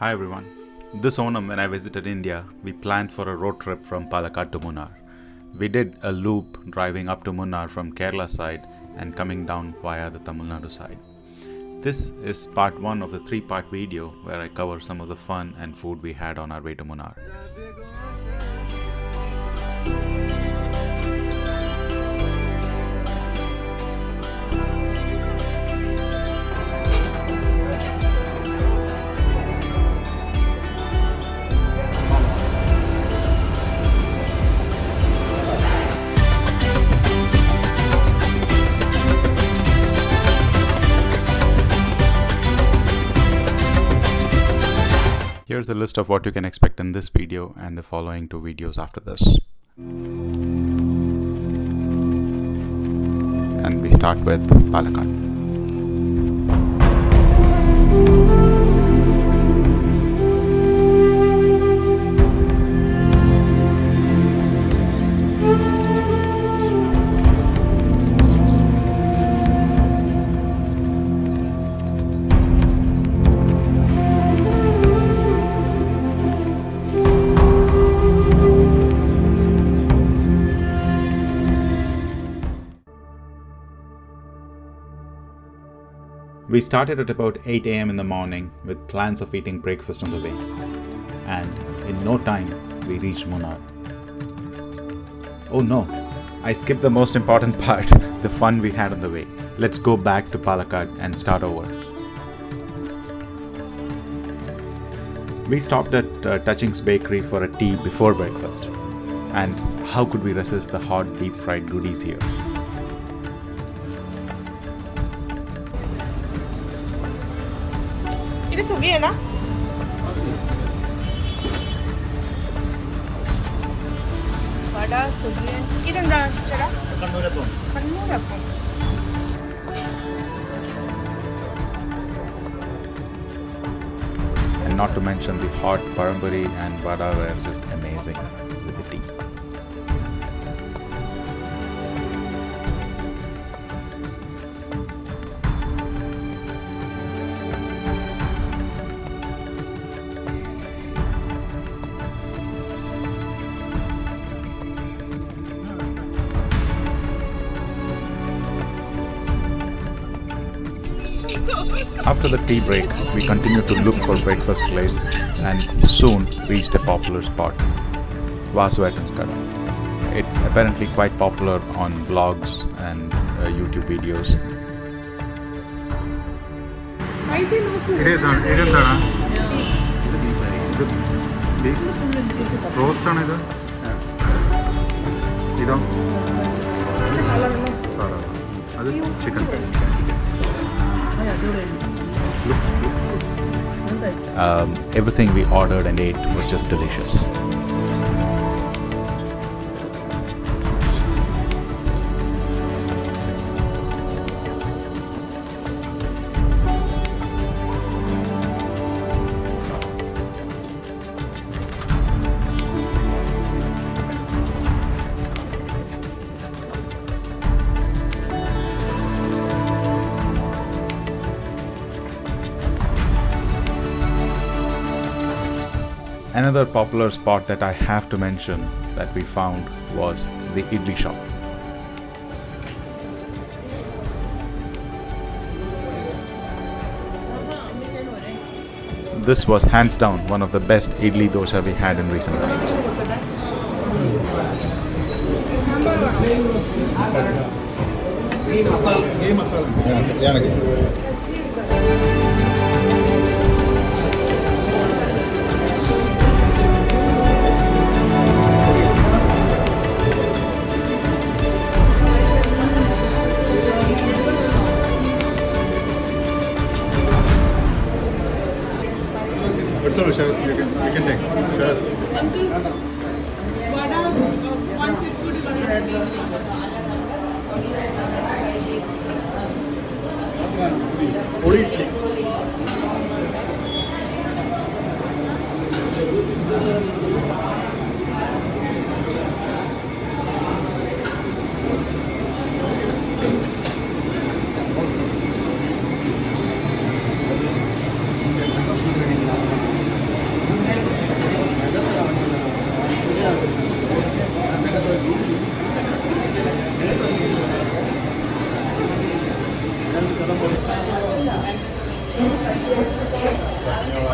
Hi everyone. This Onam when I visited India, we planned for a road trip from Palakkad to Munnar. We did a loop driving up to Munnar from Kerala side and coming down via the Tamil Nadu side. This is part 1 of the 3-part video where I cover some of the fun and food we had on our way to Munnar. Here's a list of what you can expect in this video and the following 2 videos after this. And we start with Palakkad. We started at about 8 AM in the morning with plans of eating breakfast on the way. And in no time, we reached Munnar. Oh no, I skipped the most important part, the fun we had on the way. Let's go back to Palakkad and start over. We stopped at Touching's Bakery for a tea before breakfast. And how could we resist the hot deep fried goodies here? ഇത് സുഖിയല്ല വട സുഖിയൻ ഇതെന്താ ചേട്ടാ കണ്ണൂരപ്പം And not to mention the hot parambari and vada were just amazing with the tea. After the tea break, we continued to look for breakfast place and soon reached a popular spot, Vasuvatan's Kada. It's apparently quite popular on blogs and YouTube videos. Everything we ordered and ate was just delicious. Another popular spot that I have to mention that we found was the idli shop. This was hands down one of the best idli dosa we had in recent times. You can take. Uncle, vada, one set could ചട്നിയുള്ള